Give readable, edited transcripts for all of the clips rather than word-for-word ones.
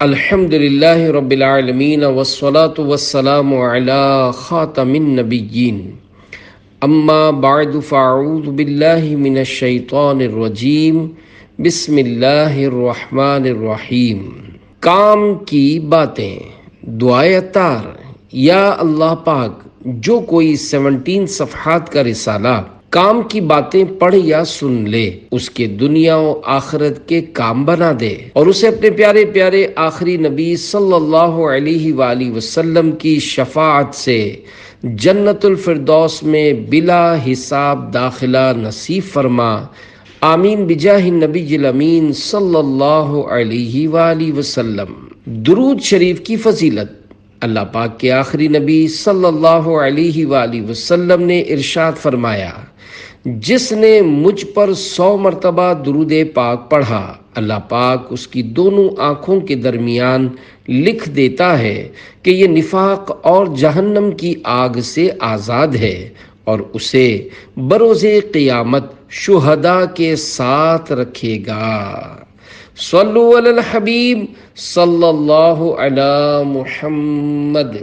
الحمدللہ رب العالمین والصلاة والسلام علی خاتم النبیین اما بعد فاعوذ باللہ من الشیطان الرجیم بسم اللہ الرحمن الرحیم۔ کام کی باتیں، دعائے عطار۔ یا اللہ پاک، جو کوئی 17 صفحات کا رسالہ کام کی باتیں پڑھ یا سن لے، اس کے دنیا و آخرت کے کام بنا دے، اور اسے اپنے پیارے پیارے آخری نبی صلی اللہ علیہ وآلہ وسلم کی شفاعت سے جنت الفردوس میں بلا حساب داخلہ نصیب فرما، آمین بجاہ النبی الامین صلی اللہ علیہ وآلہ وسلم۔ درود شریف کی فضیلت۔ اللہ پاک کے آخری نبی صلی اللہ علیہ وآلہ وسلم نے ارشاد فرمایا، جس نے مجھ پر 100 مرتبہ درود پاک پڑھا، اللہ پاک اس کی دونوں آنکھوں کے درمیان لکھ دیتا ہے کہ یہ نفاق اور جہنم کی آگ سے آزاد ہے، اور اسے بروز قیامت شہداء کے ساتھ رکھے گا۔ صلو علی الحبیب صلی اللہ علی محمد۔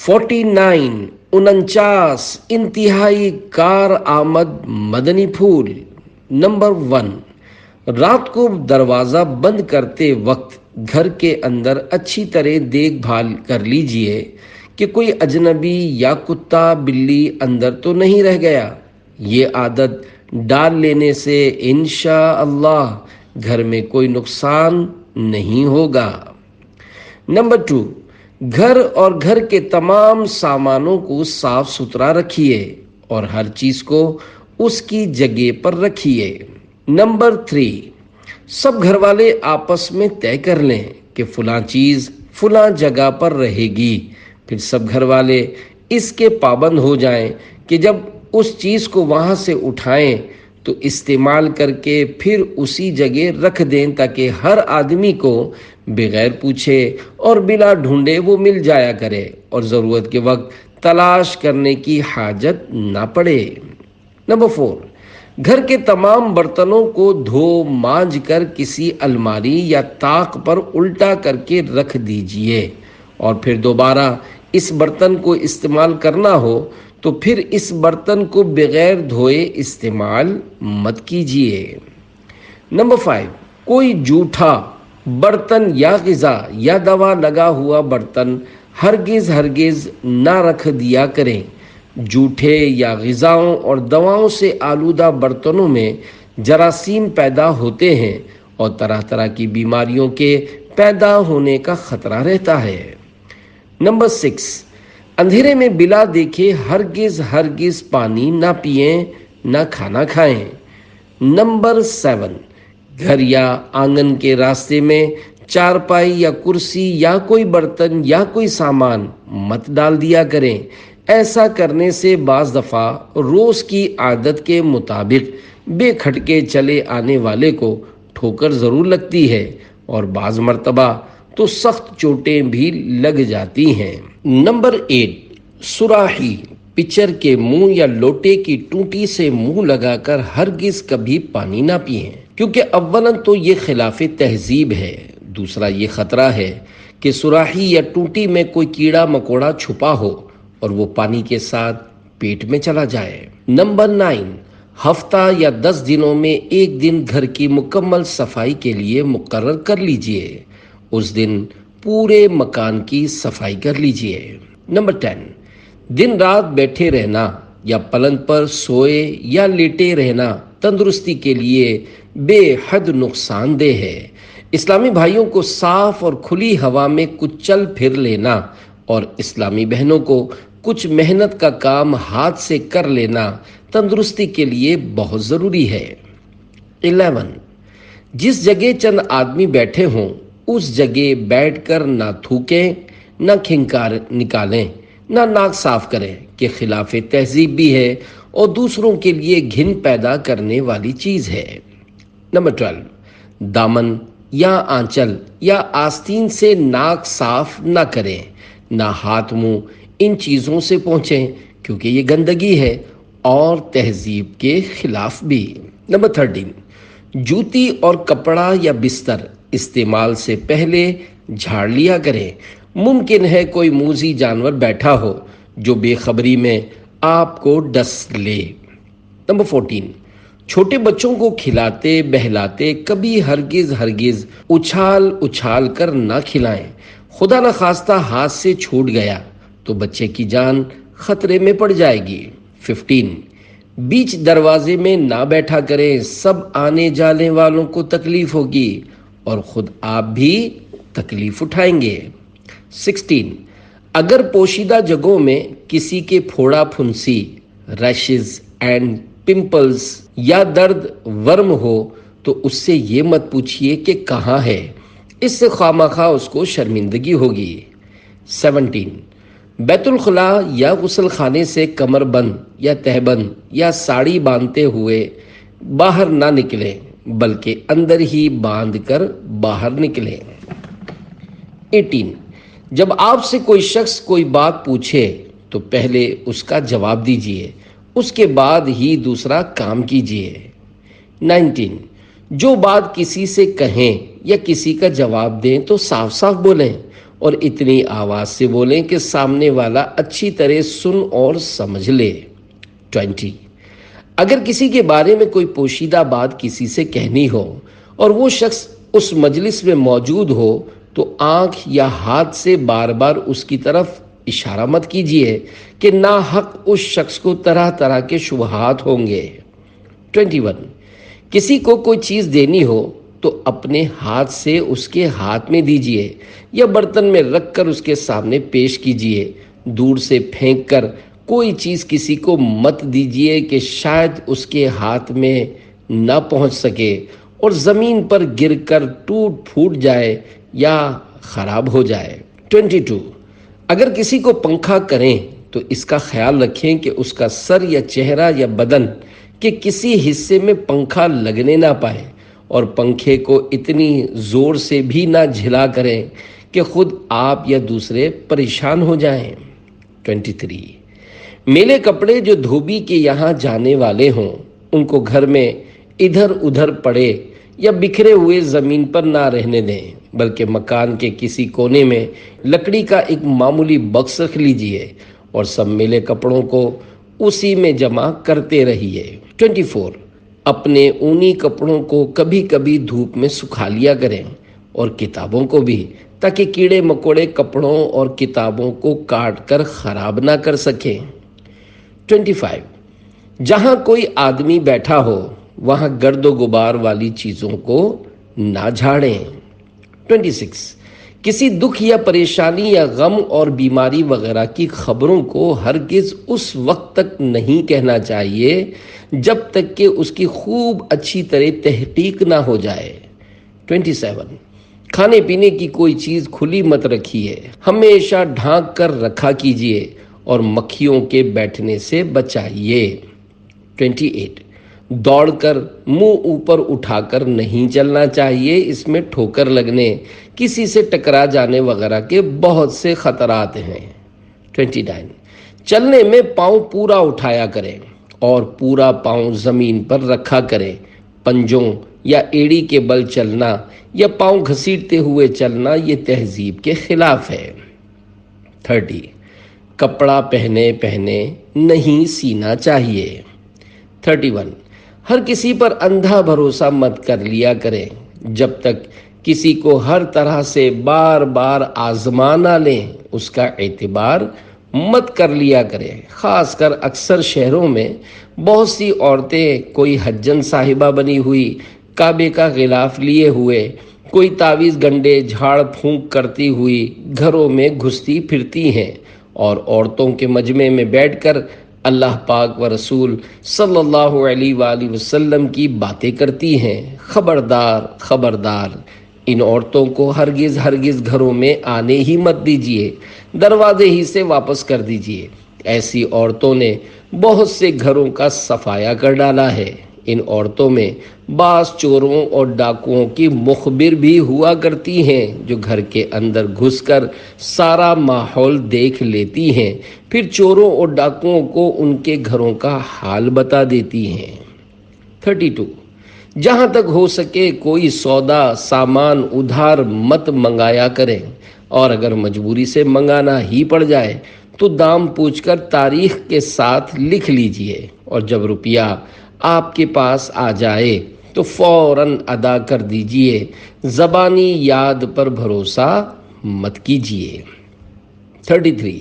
49 انتہائی کار آمد مدنی پھول۔ نمبر 1، رات کو دروازہ بند کرتے وقت گھر کے اندر اچھی طرح دیکھ بھال کر لیجئے کہ کوئی اجنبی یا کتا بلی اندر تو نہیں رہ گیا۔ یہ عادت ڈال لینے سے انشاءاللہ گھر میں کوئی نقصان نہیں ہوگا۔ نمبر 2، گھر اور گھر کے تمام سامانوں کو صاف ستھرا رکھیے اور ہر چیز کو اس کی جگہ پر رکھیے۔ نمبر 3، سب گھر والے آپس میں طے کر لیں کہ فلاں چیز فلاں جگہ پر رہے گی، پھر سب گھر والے اس کے پابند ہو جائیں کہ جب اس چیز کو وہاں سے اٹھائیں تو استعمال کر کے پھر اسی جگہ رکھ دیں، تاکہ ہر آدمی کو بغیر پوچھے اور بلا ڈھونڈے وہ مل جایا کرے اور ضرورت کے وقت تلاش کرنے کی حاجت نہ پڑے۔ نمبر 4، گھر کے تمام برتنوں کو دھو مانج کر کسی الماری یا طاق پر الٹا کر کے رکھ دیجئے، اور پھر دوبارہ اس برتن کو استعمال کرنا ہو تو پھر اس برتن کو بغیر دھوئے استعمال مت کیجیے۔ نمبر 5، کوئی جھوٹا برتن یا غذا یا دوا لگا ہوا برتن ہرگز نہ رکھ دیا کریں۔ جھوٹے یا غذاؤں اور دواؤں سے آلودہ برتنوں میں جراثیم پیدا ہوتے ہیں اور طرح طرح کی بیماریوں کے پیدا ہونے کا خطرہ رہتا ہے۔ نمبر 6، اندھیرے میں بلا دیکھے ہرگز پانی نہ پئیں، نہ کھانا کھائیں۔ نمبر 7، گھر یا آنگن کے راستے میں چارپائی یا کرسی یا کوئی برتن یا کوئی سامان مت ڈال دیا کریں۔ ایسا کرنے سے بعض دفعہ روز کی عادت کے مطابق بے کھٹکے چلے آنے والے کو ٹھوکر ضرور لگتی ہے، اور بعض مرتبہ تو سخت چوٹیں بھی لگ جاتی ہیں۔ نمبر 8، سراحی پچر کے منہ یا لوٹے کی ٹوٹی سے منہ لگا کر ہرگز کبھی پانی نہ پئیں، کیونکہ اولاً تو یہ خلاف تہذیب ہے، دوسرا یہ خطرہ ہے کہ سراحی یا ٹوٹی میں کوئی کیڑا مکوڑا چھپا ہو اور وہ پانی کے ساتھ پیٹ میں چلا جائے۔ نمبر 9، ہفتہ یا 10 دنوں میں ایک دن گھر کی مکمل صفائی کے لیے مقرر کر لیجئے، اس دن پورے مکان کی صفائی کر لیجئے۔ نمبر 10، دن رات بیٹھے رہنا یا پلنگ پر سوئے یا لیٹے رہنا تندرستی کے لیے بے حد نقصان دہ ہے۔ اسلامی بھائیوں کو صاف اور کھلی ہوا میں کچھ چل پھر لینا اور اسلامی بہنوں کو کچھ محنت کا کام ہاتھ سے کر لینا تندرستی کے لیے بہت ضروری ہے۔ 11، جس جگہ چند آدمی بیٹھے ہوں اس جگہ بیٹھ کر نہ تھوکیں، نہ کھنکار نکالیں، نہ ناک صاف کریں، کہ خلاف تہذیب بھی ہے اور دوسروں کے لیے گھن پیدا کرنے والی چیز ہے۔ نمبر 12، دامن یا آنچل یا آستین سے ناک صاف نہ کریں، نہ ہاتھ منہ ان چیزوں سے پہنچیں، کیونکہ یہ گندگی ہے اور تہذیب کے خلاف بھی۔ نمبر 13، جوتی اور کپڑا یا بستر استعمال سے پہلے جھاڑ لیا کریں۔ ممکن ہے کوئی موذی جانور بیٹھا ہو جو بے خبری میں آپ کو ڈس لے۔ نمبر 14، چھوٹے بچوں کو کھلاتے بہلاتے کبھی ہرگز اچھال اچھال کر نہ کھلائیں۔ خدا نخواستہ ہاتھ سے چھوٹ گیا تو بچے کی جان خطرے میں پڑ جائے گی۔ 15، بیچ دروازے میں نہ بیٹھا کریں، سب آنے جانے والوں کو تکلیف ہوگی اور خود آپ بھی تکلیف اٹھائیں گے۔ 16، اگر پوشیدہ جگہوں میں کسی کے پھوڑا پھنسی، ریشز اینڈ پمپلز یا درد ورم ہو تو اس سے یہ مت پوچھیے کہ کہاں ہے، اس سے خواہ اس کو شرمندگی ہوگی۔ 17، بیت الخلاء یا غسل خانے سے کمر بند یا تہبند یا ساڑی باندھتے ہوئے باہر نہ نکلیں، بلکہ اندر ہی باندھ کر باہر نکلیں۔ 18، جب آپ سے کوئی شخص کوئی بات پوچھے تو پہلے اس کا جواب دیجیے، اس کے بعد ہی دوسرا کام کیجیے۔ 19، جو بات کسی سے کہیں یا کسی کا جواب دیں تو صاف صاف بولیں اور اتنی آواز سے بولیں کہ سامنے والا اچھی طرح سن اور سمجھ لے۔ 20، اگر کسی کے بارے میں کوئی پوشیدہ بات کسی سے کہنی ہو اور وہ شخص اس مجلس میں موجود ہو تو آنکھ یا ہاتھ سے بار بار اس کی طرف اشارہ مت کیجیے کہ ناحق اس شخص کو طرح طرح کے شبہات ہوں گے۔ 21، کسی کو کوئی چیز دینی ہو تو اپنے ہاتھ سے اس کے ہاتھ میں دیجیے یا برتن میں رکھ کر اس کے سامنے پیش کیجیے۔ دور سے پھینک کر کوئی چیز کسی کو مت دیجیے کہ شاید اس کے ہاتھ میں نہ پہنچ سکے اور زمین پر گر کر ٹوٹ پھوٹ جائے یا خراب ہو جائے۔ 22، اگر کسی کو پنکھا کریں تو اس کا خیال رکھیں کہ اس کا سر یا چہرہ یا بدن کے کسی حصے میں پنکھا لگنے نہ پائے اور پنکھے کو اتنی زور سے بھی نہ جھلا کریں کہ خود آپ یا دوسرے پریشان ہو جائیں۔ 23، میلے کپڑے جو دھوبی کے یہاں جانے والے ہوں ان کو گھر میں ادھر ادھر پڑے یا بکھرے ہوئے زمین پر نہ رہنے دیں، بلکہ مکان کے کسی کونے میں لکڑی کا ایک معمولی باکس رکھ لیجئے اور سب میلے کپڑوں کو اسی میں جمع کرتے رہیے۔ 24، اپنے اونی کپڑوں کو کبھی کبھی دھوپ میں سکھا لیا کریں اور کتابوں کو بھی، تاکہ کیڑے مکوڑے کپڑوں اور کتابوں کو کاٹ کر خراب نہ کر سکیں۔ 25، جہاں کوئی آدمی بیٹھا ہو وہاں گرد و غبار والی چیزوں کو نہ جھاڑیں۔ 26، کسی دکھ یا پریشانی یا غم اور بیماری وغیرہ کی خبروں کو ہرگز اس وقت تک نہیں کہنا چاہیے جب تک کہ اس کی خوب اچھی طرح تحقیق نہ ہو جائے۔ 27، کھانے پینے کی کوئی چیز کھلی مت رکھیے، ہمیشہ ڈھانک کر رکھا کیجیے اور مکھیوں کے بیٹھنے سے بچائیے۔ 28، دوڑ کر منہ اوپر اٹھا کر نہیں چلنا چاہیے، اس میں ٹھوکر لگنے، کسی سے ٹکرا جانے وغیرہ کے بہت سے خطرات ہیں۔ 29، چلنے میں پاؤں پورا اٹھایا کریں اور پورا پاؤں زمین پر رکھا کریں۔ پنجوں یا ایڑی کے بل چلنا یا پاؤں گھسیٹتے ہوئے چلنا یہ تہذیب کے خلاف ہے۔ 30، کپڑا پہنے نہیں سینا چاہیے۔ 31، ہر کسی پر اندھا بھروسہ مت کر لیا کریں جب تک کسی کو ہر طرح سے بار بار آزما نہ لیں، اس کا اعتبار مت کر لیا کریں۔ خاص کر اکثر شہروں میں بہت سی عورتیں کوئی حجن صاحبہ بنی ہوئی، کعبے کا غلاف لیے ہوئے، کوئی تعویذ گنڈے جھاڑ پھونک کرتی ہوئی گھروں میں گھستی پھرتی ہیں اور عورتوں کے مجمع میں بیٹھ کر اللہ پاک و رسول صلی اللہ علیہ وآلہ وسلم کی باتیں کرتی ہیں۔ خبردار، ان عورتوں کو ہرگز گھروں میں آنے ہی مت دیجیے، دروازے ہی سے واپس کر دیجیے۔ ایسی عورتوں نے بہت سے گھروں کا صفایا کر ڈالا ہے۔ ان عورتوں میں بعض چوروں اور ڈاکوؤں کی مخبر بھی ہوا کرتی ہیں جو گھر کے اندر گھس کر سارا ماحول دیکھ لیتی ہیں، پھر چوروں اور ڈاکوؤں کو ان کے گھروں کا حال بتا دیتی ہیں۔ 32، جہاں تک ہو سکے کوئی سودا سامان ادھار مت منگایا کریں، اور اگر مجبوری سے منگانا ہی پڑ جائے تو دام پوچھ کر تاریخ کے ساتھ لکھ لیجئے، اور جب روپیہ آپ کے پاس آ جائے تو فوراً ادا کر دیجئے۔ زبانی یاد پر بھروسہ مت کیجئے۔ 33،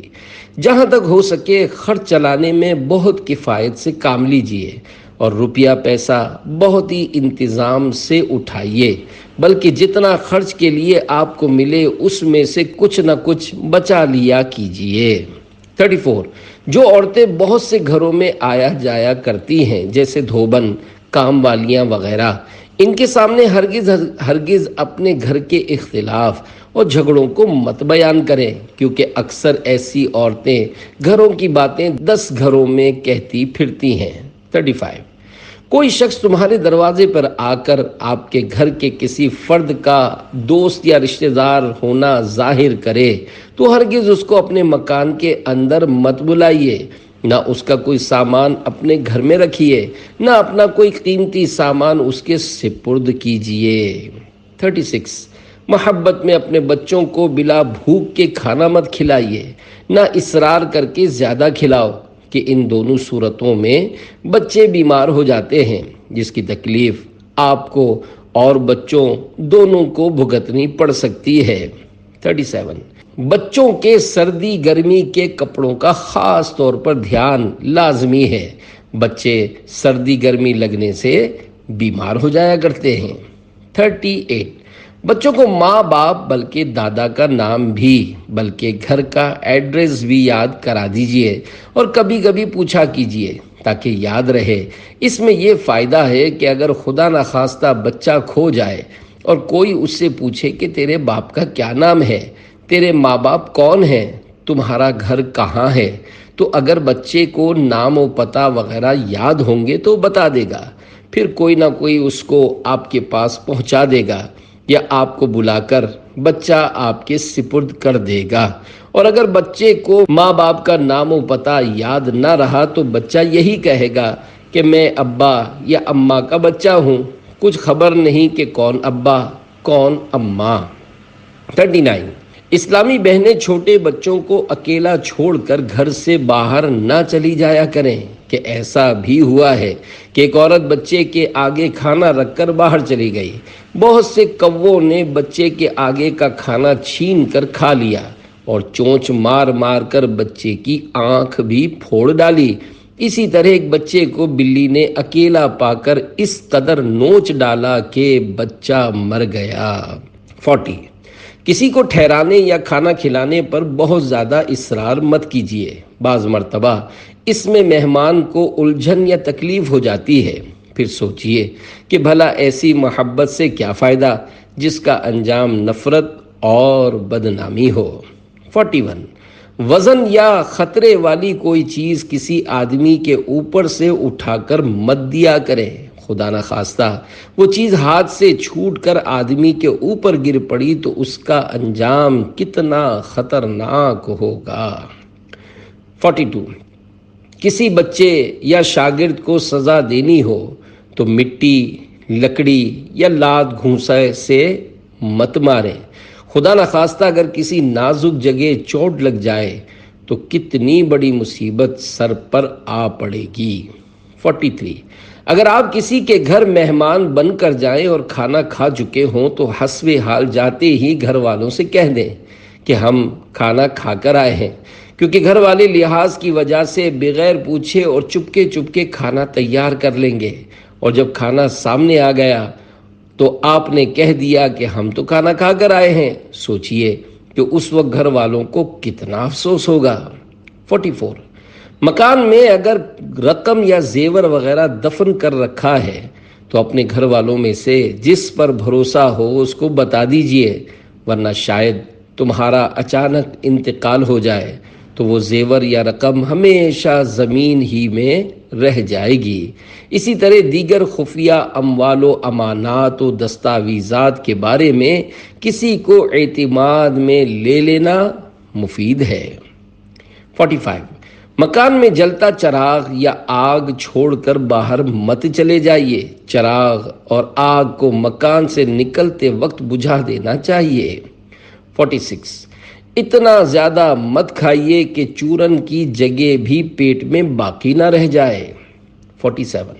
جہاں تک ہو سکے خرچ چلانے میں بہت کفایت سے کام لیجئے، اور روپیہ پیسہ بہت ہی انتظام سے اٹھائیے، بلکہ جتنا خرچ کے لیے آپ کو ملے اس میں سے کچھ نہ کچھ بچا لیا کیجئے۔ 34، جو عورتیں بہت سے گھروں میں آیا جایا کرتی ہیں، جیسے دھوبن، کام والیاں وغیرہ، ان کے سامنے ہرگز اپنے گھر کے اختلاف اور جھگڑوں کو مت بیان کریں، کیونکہ اکثر ایسی عورتیں گھروں کی باتیں 10 گھروں میں کہتی پھرتی ہیں۔ 35، کوئی شخص تمہارے دروازے پر آ کر آپ کے گھر کے کسی فرد کا دوست یا رشتہ دار ہونا ظاہر کرے تو ہرگز اس کو اپنے مکان کے اندر مت بلائیے، نہ اس کا کوئی سامان اپنے گھر میں رکھیے، نہ اپنا کوئی قیمتی سامان اس کے سپرد کیجیے۔ 36، محبت میں اپنے بچوں کو بلا بھوک کے کھانا مت کھلائیے، نہ اصرار کر کے زیادہ کھلاؤ، کہ ان دونوں صورتوں میں بچے بیمار ہو جاتے ہیں، جس کی تکلیف آپ کو اور بچوں دونوں کو بھگتنی پڑ سکتی ہے۔ 37، بچوں کے سردی گرمی کے کپڑوں کا خاص طور پر دھیان لازمی ہے، بچے سردی گرمی لگنے سے بیمار ہو جایا کرتے ہیں۔ 38، بچوں کو ماں باپ بلکہ دادا کا نام بھی بلکہ گھر کا ایڈریس بھی یاد کرا دیجئے، اور کبھی کبھی پوچھا کیجئے تاکہ یاد رہے۔ اس میں یہ فائدہ ہے کہ اگر خدا نخواستہ بچہ کھو جائے اور کوئی اس سے پوچھے کہ تیرے باپ کا کیا نام ہے، تیرے ماں باپ کون ہیں، تمہارا گھر کہاں ہے، تو اگر بچے کو نام و پتہ وغیرہ یاد ہوں گے تو بتا دے گا، پھر کوئی نہ کوئی اس کو آپ کے پاس پہنچا دے گا، یا آپ کو بلا کر بچہ آپ کے سپرد کر دے گا۔ اور اگر بچے کو ماں باپ کا نام و پتہ یاد نہ رہا تو بچہ یہی کہے گا کہ میں ابا یا اماں کا بچہ ہوں، کچھ خبر نہیں کہ کون ابا کون اماں۔ 39، اسلامی بہنیں چھوٹے بچوں کو اکیلا چھوڑ کر گھر سے باہر نہ چلی جایا کریں، کہ ایسا بھی ہوا ہے کہ ایک عورت بچے کے آگے کھانا رکھ کر باہر چلی گئی، بہت سے کووں نے بچے کے آگے کا کھانا چھین کر کھا لیا اور چونچ مار مار کر بچے کی آنکھ بھی پھوڑ ڈالی۔ اسی طرح ایک بچے کو بلی نے اکیلا پا کر اس قدر نوچ ڈالا کہ بچہ مر گیا۔ 40، کسی کو ٹھہرانے یا کھانا کھلانے پر بہت زیادہ اصرار مت کیجیے، بعض مرتبہ اس میں مہمان کو الجھن یا تکلیف ہو جاتی ہے، پھر سوچئے کہ بھلا ایسی محبت سے کیا فائدہ جس کا انجام نفرت اور بدنامی ہو۔ 41، وزن یا خطرے والی کوئی چیز کسی آدمی کے اوپر سے اٹھا کر مت دیا کرے، خدا نخواستہ وہ چیز ہاتھ سے چھوٹ کر آدمی کے اوپر گر پڑی تو اس کا انجام کتنا خطرناک ہوگا۔ 42، کسی بچے یا شاگرد کو سزا دینی ہو تو مٹی، لکڑی یا لاد گھونسے سے مت ماریں، خدا نخواستہ اگر کسی نازک جگہ چوٹ لگ جائے تو کتنی بڑی مصیبت سر پر آ پڑے گی۔ 43، اگر آپ کسی کے گھر مہمان بن کر جائیں اور کھانا کھا چکے ہوں تو حسب حال جاتے ہی گھر والوں سے کہہ دیں کہ ہم کھانا کھا کر آئے ہیں، کیونکہ گھر والے لحاظ کی وجہ سے بغیر پوچھے اور چپکے کھانا تیار کر لیں گے، اور جب کھانا سامنے آ گیا تو آپ نے کہہ دیا کہ ہم تو کھانا کھا کر آئے ہیں، سوچئے کہ اس وقت گھر والوں کو کتنا افسوس ہوگا۔ 44، مکان میں اگر رقم یا زیور وغیرہ دفن کر رکھا ہے تو اپنے گھر والوں میں سے جس پر بھروسہ ہو اس کو بتا دیجئے، ورنہ شاید تمہارا اچانک انتقال ہو جائے تو وہ زیور یا رقم ہمیشہ زمین ہی میں رہ جائے گی۔ اسی طرح دیگر خفیہ اموال و امانات و دستاویزات کے بارے میں کسی کو اعتماد میں لے لینا مفید ہے۔ 45، مکان میں جلتا چراغ یا آگ چھوڑ کر باہر مت چلے جائیے، چراغ اور آگ کو مکان سے نکلتے وقت بجھا دینا چاہیے۔ 46 اتنا زیادہ مت کھائیے کہ چورن کی جگہ بھی پیٹ میں باقی نہ رہ جائے۔ 47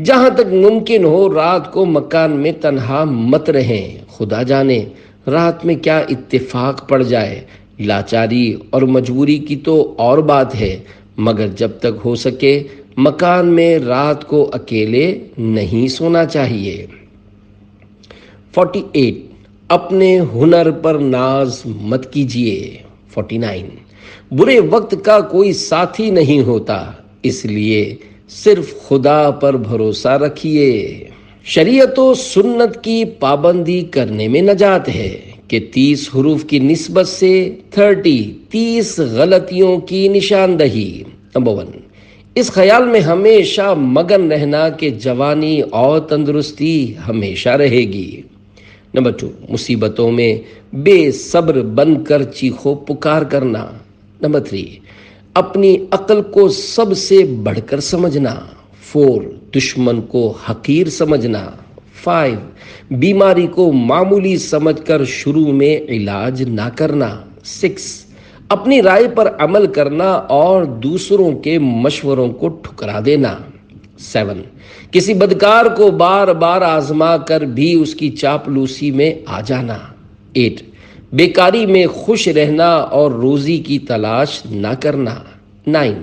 جہاں تک ممکن ہو رات کو مکان میں تنہا مت رہیں، خدا جانے رات میں کیا اتفاق پڑ جائے۔ لاچاری اور مجبوری کی تو اور بات ہے، مگر جب تک ہو سکے مکان میں رات کو اکیلے نہیں سونا چاہیے۔ 48 اپنے ہنر پر ناز مت کیجیے۔ 49 برے وقت کا کوئی ساتھی نہیں ہوتا، اس لیے صرف خدا پر بھروسہ رکھیے۔ شریعت و سنت کی پابندی کرنے میں نجات ہے کہ 30 حروف کی نسبت سے 30 غلطیوں کی نشاندہی۔ نمبر 1 اس خیال میں ہمیشہ مگن رہنا کہ جوانی اور تندرستی ہمیشہ رہے گی۔ نمبر 2 مصیبتوں میں بے صبر بن کر چیخو پکار کرنا۔ نمبر 3 اپنی عقل کو سب سے بڑھ کر سمجھنا۔ 4 دشمن کو حقیر سمجھنا۔ 5 بیماری کو معمولی سمجھ کر شروع میں علاج نہ کرنا۔ 6 اپنی رائے پر عمل کرنا اور دوسروں کے مشوروں کو ٹھکرا دینا۔ 7 کسی بدکار کو بار بار آزما کر بھی اس کی چاپلوسی میں آ جانا۔ 8 بیکاری میں خوش رہنا اور روزی کی تلاش نہ کرنا۔ 9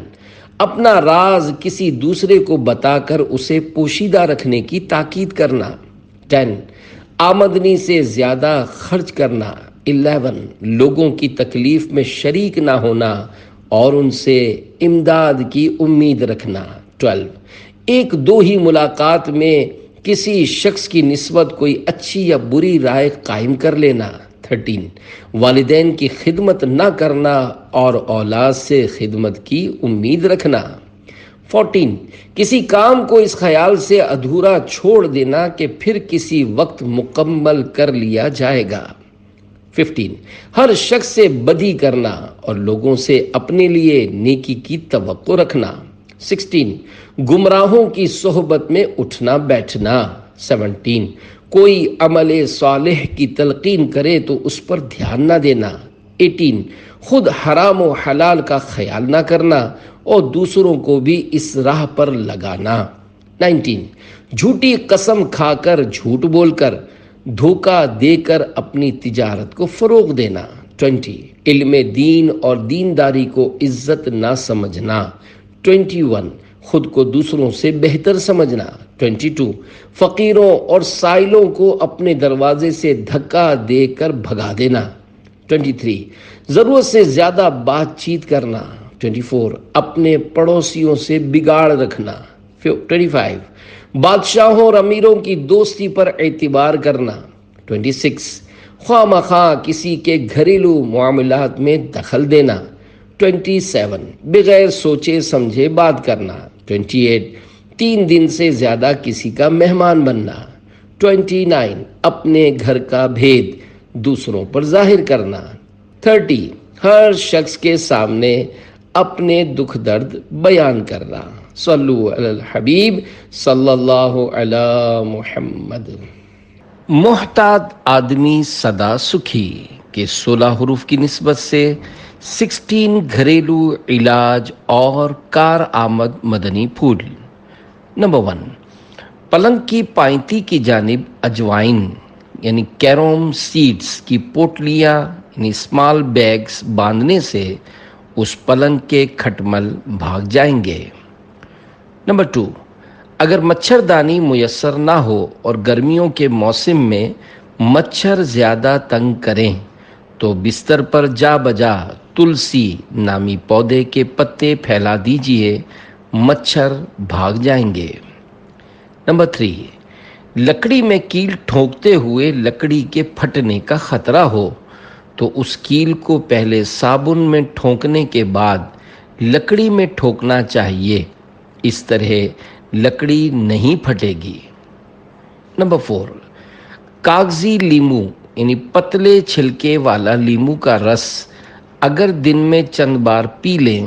اپنا راز کسی دوسرے کو بتا کر اسے پوشیدہ رکھنے کی تاکید کرنا۔ 10 آمدنی سے زیادہ خرچ کرنا۔ 11 لوگوں کی تکلیف میں شریک نہ ہونا اور ان سے امداد کی امید رکھنا۔ 12 ایک دو ہی ملاقات میں کسی شخص کی نسبت کوئی اچھی یا بری رائے قائم کر لینا۔ 13 والدین کی خدمت نہ کرنا اور اولاد سے خدمت کی امید رکھنا۔ 14 کسی کام کو اس خیال سے ادھورا چھوڑ دینا کہ پھر کسی وقت مکمل کر لیا جائے گا۔ 15 ہر شخص سے بدی کرنا اور لوگوں سے اپنے لیے نیکی کی توقع رکھنا۔ 16 گمراہوں کی صحبت میں اٹھنا بیٹھنا۔ 17 کوئی عمل صالح کی تلقین کرے تو اس پر دھیان نہ دینا۔ 18 خود حرام و حلال کا خیال نہ کرنا اور دوسروں کو بھی اس راہ پر لگانا۔ 19 جھوٹی قسم کھا کر، جھوٹ بول کر، دھوکہ دے کر اپنی تجارت کو فروغ دینا۔ 20 علم دین اور دینداری کو عزت نہ سمجھنا۔ 21 خود کو دوسروں سے بہتر سمجھنا۔ 22 فقیروں اور سائلوں کو اپنے دروازے سے دھکا دے کر بھگا دینا۔ 23 ضرورت سے زیادہ بات چیت کرنا۔ 24 اپنے پڑوسیوں سے بگاڑ رکھنا۔ 25 بادشاہوں اور امیروں کی دوستی پر اعتبار کرنا۔ 26 خواہ مخواہ کسی کے گھریلو معاملات میں دخل دینا۔ 27 بغیر سوچے سمجھے بات کرنا۔ 28 3 دن سے زیادہ کسی کا مہمان بننا۔ 29 اپنے گھر کا بھید دوسروں پر ظاہر کرنا۔ 30 ہر شخص کے سامنے اپنے دکھ درد بیان کرنا۔ صلو علی الحبیب صلی اللہ علی محمد۔ محتاط آدمی سدا سکھی کے 16 حروف کی نسبت سے 16 گھریلو علاج اور کارآمد مدنی پھول۔ نمبر 1 پلنگ کی پائنتی کی جانب اجوائن یعنی کیروم سیڈز کی پوٹلیاں یعنی اسمال بیگز باندھنے سے اس پلنگ کے کھٹمل بھاگ جائیں گے۔ نمبر 2 اگر مچھردانی میسر نہ ہو اور گرمیوں کے موسم میں مچھر زیادہ تنگ کریں تو بستر پر جا بجا تلسی نامی پودے کے پتے پھیلا دیجئے، مچھر بھاگ جائیں گے۔ نمبر 3 لکڑی میں کیل ٹھونکتے ہوئے لکڑی کے پھٹنے کا خطرہ ہو تو اس کیل کو پہلے صابن میں ٹھونکنے کے بعد لکڑی میں ٹھونکنا چاہیے، اس طرح لکڑی نہیں پھٹے گی۔ نمبر 4 کاغذی لیمو یعنی پتلے چھلکے والا لیمو کا رس اگر دن میں چند بار پی لیں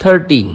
13,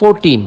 14,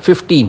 15,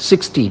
16,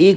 1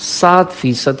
7%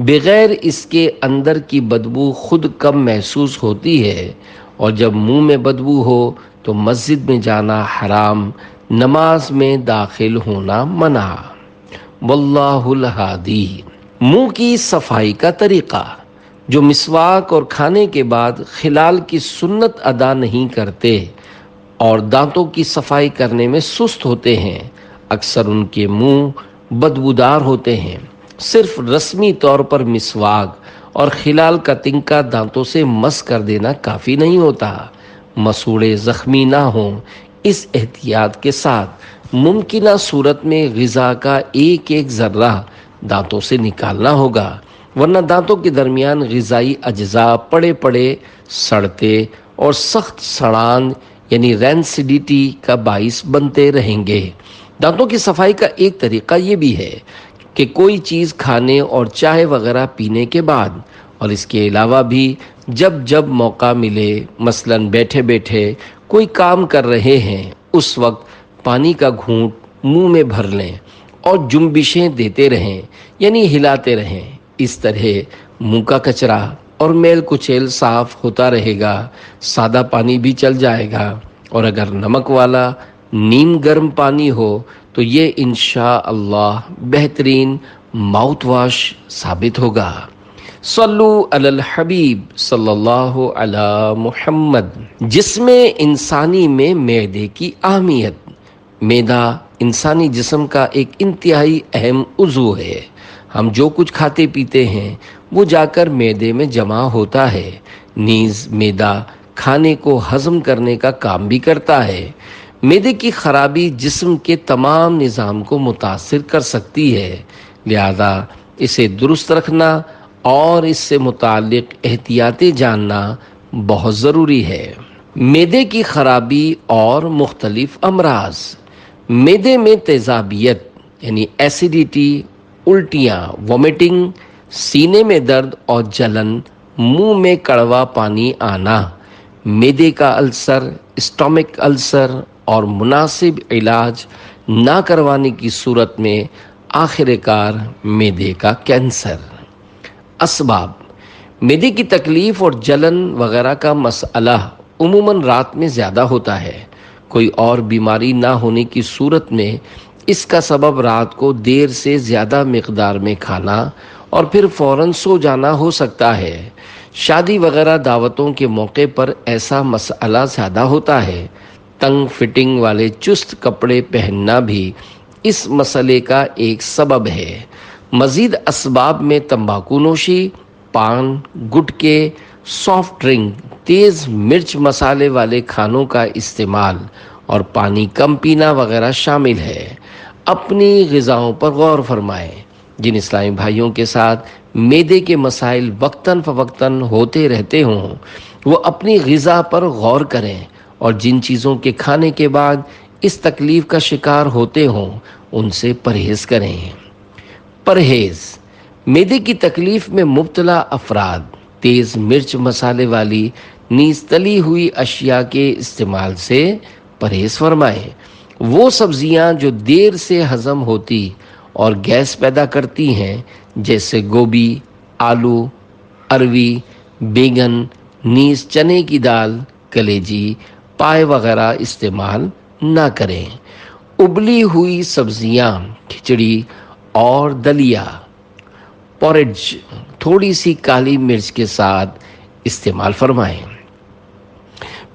بغیر اس کے اندر کی بدبو خود کم محسوس ہوتی ہے، اور جب منہ میں بدبو ہو تو مسجد میں جانا حرام، نماز میں داخل ہونا منع۔ واللہ الہادی۔ منہ کی صفائی کا طریقہ: جو مسواک اور کھانے کے بعد خلال کی سنت ادا نہیں کرتے اور دانتوں کی صفائی کرنے میں سست ہوتے ہیں، اکثر ان کے منہ بدبودار ہوتے ہیں۔ صرف رسمی طور پر مسواک اور خلال کا تنکا دانتوں سے مس کر دینا کافی نہیں ہوتا۔ مسوڑے زخمی نہ ہوں، اس احتیاط کے ساتھ ممکنہ صورت میں غذا کا ایک ایک ذرہ دانتوں سے نکالنا ہوگا، ورنہ دانتوں کے درمیان غذائی اجزاء پڑے پڑے سڑتے اور سخت سڑان یعنی رینسیڈیٹی کا باعث بنتے رہیں گے۔ دانتوں کی صفائی کا ایک طریقہ یہ بھی ہے کہ کوئی چیز کھانے اور چائے وغیرہ پینے کے بعد اور اس کے علاوہ بھی جب موقع ملے، مثلاً بیٹھے بیٹھے کوئی کام کر رہے ہیں، اس وقت پانی کا گھونٹ منہ میں بھر لیں اور جنبشیں دیتے رہیں، یعنی ہلاتے رہیں۔ اس طرح منہ کا کچرا اور میل کچیل صاف ہوتا رہے گا، سادہ پانی بھی چل جائے گا، اور اگر نمک والا نیم گرم پانی ہو تو یہ انشاءاللہ بہترین ماؤتھ واش ثابت ہوگا۔ صلو علی الحبیب صلی اللہ علی محمد۔ جسم انسانی میں معدے کی اہمیت۔ معدہ انسانی جسم کا ایک انتہائی اہم عضو ہے۔ ہم جو کچھ کھاتے پیتے ہیں وہ جا کر معدے میں جمع ہوتا ہے، نیز معدہ کھانے کو ہضم کرنے کا کام بھی کرتا ہے۔ معدے کی خرابی جسم کے تمام نظام کو متاثر کر سکتی ہے، لہذا اسے درست رکھنا اور اس سے متعلق احتیاطیں جاننا بہت ضروری ہے۔ معدے کی خرابی اور مختلف امراض۔ معدے میں تیزابیت یعنی ایسیڈیٹی، الٹیاں، وومیٹنگ، سینے میں درد اور جلن، منہ میں کڑوا پانی آنا، معدے کا السر، اسٹامک السر اور مناسب علاج نہ کروانے کی صورت میں آخر کار معدے کا کینسر۔ اسباب: معدے کی تکلیف اور جلن وغیرہ کا مسئلہ عموماً رات میں زیادہ ہوتا ہے۔ کوئی اور بیماری نہ ہونے کی صورت میں اس کا سبب رات کو دیر سے زیادہ مقدار میں کھانا اور پھر فوراً سو جانا ہو سکتا ہے۔ شادی وغیرہ دعوتوں کے موقع پر ایسا مسئلہ زیادہ ہوتا ہے۔ تنگ فٹنگ والے چست کپڑے پہننا بھی اس مسئلے کا ایک سبب ہے۔ مزید اسباب میں تمباکو نوشی، پان، گٹکے، سافٹ ڈرنک، تیز مرچ مسالے والے کھانوں کا استعمال اور پانی کم پینا وغیرہ شامل ہے۔ اپنی غذاؤں پر غور فرمائیں۔ جن اسلامی بھائیوں کے ساتھ معدے کے مسائل وقتاً فوقتاً ہوتے رہتے ہوں وہ اپنی غذا پر غور کریں، اور جن چیزوں کے کھانے کے بعد اس تکلیف کا شکار ہوتے ہوں ان سے پرہیز کریں۔ پرہیز: معدے کی تکلیف میں مبتلا افراد تیز مرچ مسالے والی نیز تلی ہوئی اشیاء کے استعمال سے پرہیز فرمائیں۔ وہ سبزیاں جو دیر سے ہضم ہوتی اور گیس پیدا کرتی ہیں جیسے گوبھی، آلو، اروی، بیگن، نیز چنے کی دال، کلیجی، پائے وغیرہ استعمال نہ کریں۔ ابلی ہوئی سبزیاں، کھچڑی اور دلیا، پورج تھوڑی سی کالی مرچ کے ساتھ استعمال فرمائیں۔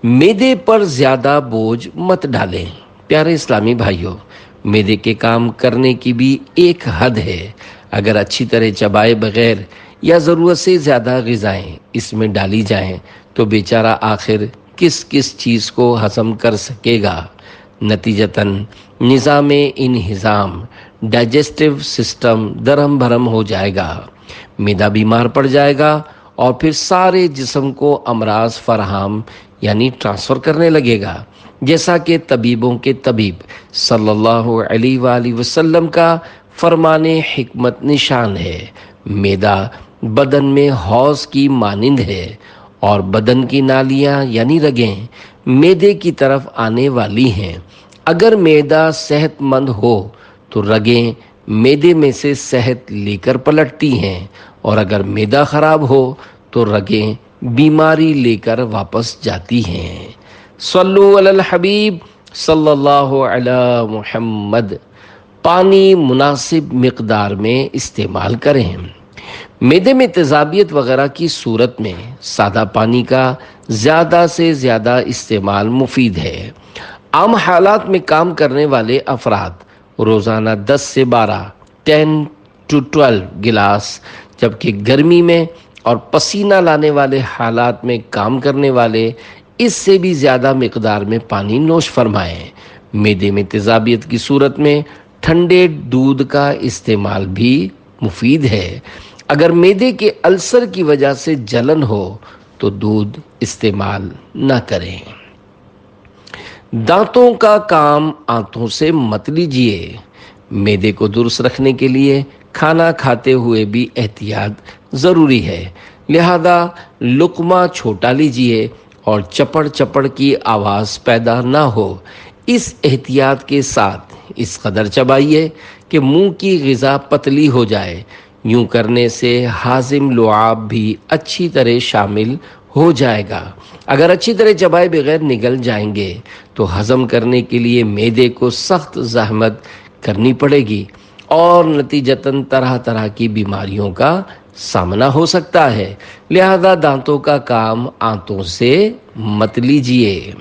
معدے پر زیادہ بوجھ مت ڈالیں۔ پیارے اسلامی بھائیوں، معدے کے کام کرنے کی بھی ایک حد ہے۔ اگر اچھی طرح چبائے بغیر یا ضرورت سے زیادہ غذائیں اس میں ڈالی جائیں تو بیچارہ آخر کس چیز کو ہضم کر سکے گا۔ نتیجتاً نظام انہضام، ڈائجسٹو سسٹم درہم بھرم ہو جائے گا، معدہ بیمار پڑ جائے گا اور پھر سارے جسم کو امراض فراہم یعنی ٹرانسفر کرنے لگے گا، جیسا کہ طبیبوں کے طبیب صلی اللہ علیہ وآلہ وسلم کا فرمان حکمت نشان ہے۔ معدہ بدن میں حوض کی مانند ہے اور بدن کی نالیاں یعنی رگیں معدے کی طرف آنے والی ہیں۔ اگر معدہ صحت مند ہو تو رگیں معدے میں سے صحت لے کر پلٹتی ہیں، اور اگر معدہ خراب ہو تو رگیں بیماری لے کر واپس جاتی ہیں۔ صلو علی الحبیب صلی اللہ علی محمد۔ پانی مناسب مقدار میں استعمال کریں۔ معدے میں تیزابیت وغیرہ کی صورت میں سادہ پانی کا زیادہ سے زیادہ استعمال مفید ہے۔ عام حالات میں کام کرنے والے افراد روزانہ 10 سے 12 گلاس، جبکہ گرمی میں اور پسینہ لانے والے حالات میں کام کرنے والے اس سے بھی زیادہ مقدار میں پانی نوش فرمائیں۔ معدے میں تیزابیت کی صورت میں ٹھنڈے دودھ کا استعمال بھی مفید ہے۔ اگر معدے کے السر کی وجہ سے جلن ہو تو دودھ استعمال نہ کریں۔ دانتوں کا کام آنتوں سے مت لیجیے۔ معدے کو درست رکھنے کے لیے کھانا کھاتے ہوئے بھی احتیاط ضروری ہے، لہذا لقمہ چھوٹا لیجیے اور چپڑ چپڑ کی آواز پیدا نہ ہو۔ اس احتیاط کے ساتھ اس قدر چبائیے کہ منہ کی غذا پتلی ہو جائے۔ یوں کرنے سے ہاضم لعاب بھی اچھی طرح شامل ہو جائے گا۔ اگر اچھی طرح چبائے بغیر نگل جائیں گے تو ہضم کرنے کے لیے معدے کو سخت زحمت کرنی پڑے گی، اور نتیجتاً طرح طرح کی بیماریوں کا سامنا ہو سکتا ہے۔ لہذا دانتوں کا کام آنتوں سے مت لیجیے۔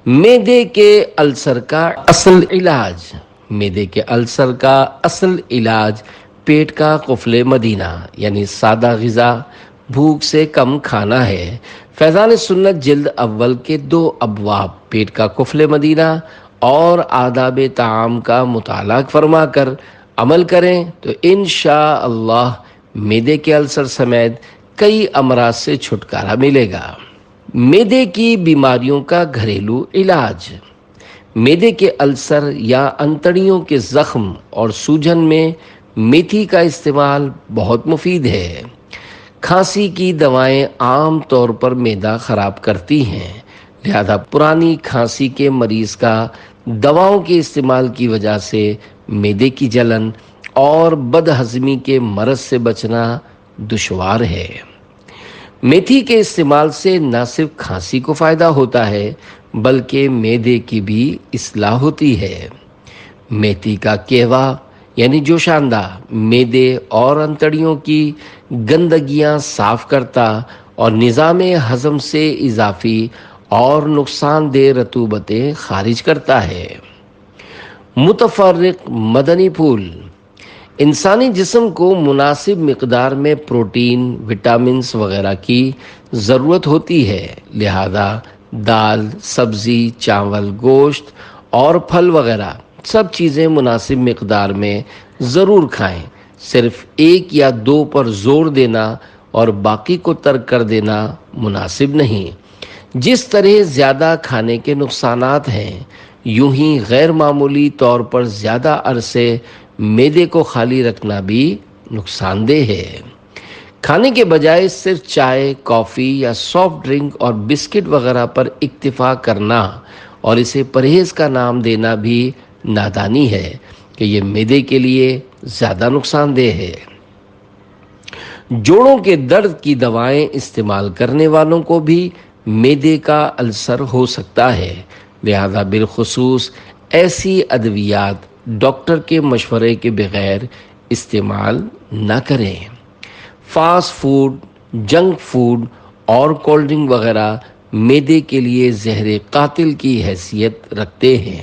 معدے کے السر کا اصل علاج۔ معدے کے السر کا اصل علاج پیٹ کا قفل مدینہ یعنی سادہ غذا، بھوک سے کم کھانا ہے۔ فیضان سنت جلد اول کے 2 ابواب پیٹ کا قفل مدینہ اور آداب طعام کا مطالعہ فرما کر عمل کریں تو انشاءاللہ معدے کے السر سمیت کئی امراض سے چھٹکارا ملے گا۔ معدے کی بیماریوں کا گھریلو علاج۔ معدے کے السر یا انتڑیوں کے زخم اور سوجن میں میتھی کا استعمال بہت مفید ہے۔ کھانسی کی دوائیں عام طور پر معدہ خراب کرتی ہیں، لہذا پرانی کھانسی کے مریض کا دواؤں کے استعمال کی وجہ سے معدے کی جلن اور بد ہضمی کے مرض سے بچنا دشوار ہے۔ میتھی کے استعمال سے نہ صرف کھانسی کو فائدہ ہوتا ہے بلکہ معدے کی بھی اصلاح ہوتی ہے۔ میتھی کا کہوا یعنی جوشاندہ معدے اور انتڑیوں کی گندگیاں صاف کرتا اور نظام ہضم سے اضافی اور نقصان دہ رطوبتیں خارج کرتا ہے۔ متفرق مدنی پھول۔ انسانی جسم کو مناسب مقدار میں پروٹین، وٹامنز وغیرہ کی ضرورت ہوتی ہے، لہذا دال، سبزی، چاول، گوشت اور پھل وغیرہ سب چیزیں مناسب مقدار میں ضرور کھائیں۔ صرف 1 یا 2 پر زور دینا اور باقی کو ترک کر دینا مناسب نہیں۔ جس طرح زیادہ کھانے کے نقصانات ہیں، یوں ہی غیر معمولی طور پر زیادہ عرصے معدے کو خالی رکھنا بھی نقصان دہ ہے۔ کھانے کے بجائے صرف چائے، کافی یا سافٹ ڈرنک اور بسکٹ وغیرہ پر اکتفا کرنا اور اسے پرہیز کا نام دینا بھی نادانی ہے کہ یہ معدے کے لیے زیادہ نقصان دہ ہے۔ جوڑوں کے درد کی دوائیں استعمال کرنے والوں کو بھی معدے کا السر ہو سکتا ہے، لہذا بالخصوص ایسی ادویات ڈاکٹر کے مشورے کے بغیر استعمال نہ کریں۔ فاسٹ فوڈ، جنک فوڈ اور کولڈ ڈرنک وغیرہ معدے کے لیے زہر قاتل کی حیثیت رکھتے ہیں۔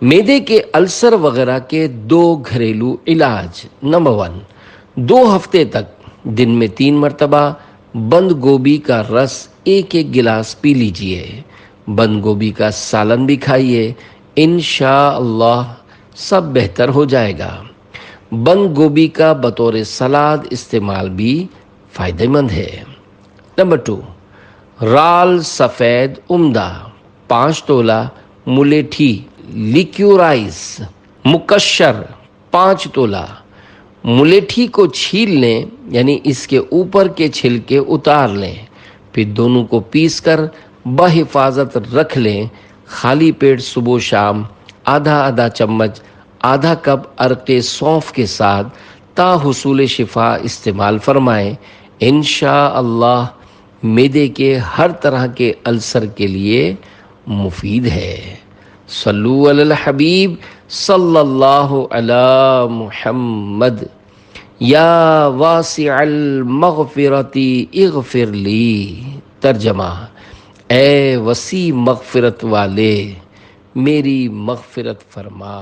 معدے کے السر وغیرہ کے 2 گھریلو علاج۔ نمبر 1، 2 ہفتے تک دن میں 3 مرتبہ بند گوبھی کا رس 1 گلاس پی لیجئے۔ بند گوبھی کا سالن بھی کھائیے، انشاءاللہ سب بہتر ہو جائے گا۔ بند گوبھی کا بطور سلاد استعمال بھی فائدہ مند ہے۔ نمبر 2، رال سفید عمدہ 5 تولہ، ملیٹھی لیکیورائز مقشر 5 تولہ۔ ملیٹھی کو چھیل لیں یعنی اس کے اوپر کے چھلکے اتار لیں، پھر دونوں کو پیس کر بحفاظت رکھ لیں۔ خالی پیٹ صبح و شام آدھا چمچ آدھا کپ عرق سونف کے ساتھ تا حصول شفا استعمال فرمائیں۔ انشاءاللہ معدے کے ہر طرح کے السر کے لیے مفید ہے۔ صلو علی الحبیب صلی اللہ علی محمد۔ یا واسع المغفرت اغفر لی۔ ترجمہ: اے وسیع مغفرت والے میری مغفرت فرما۔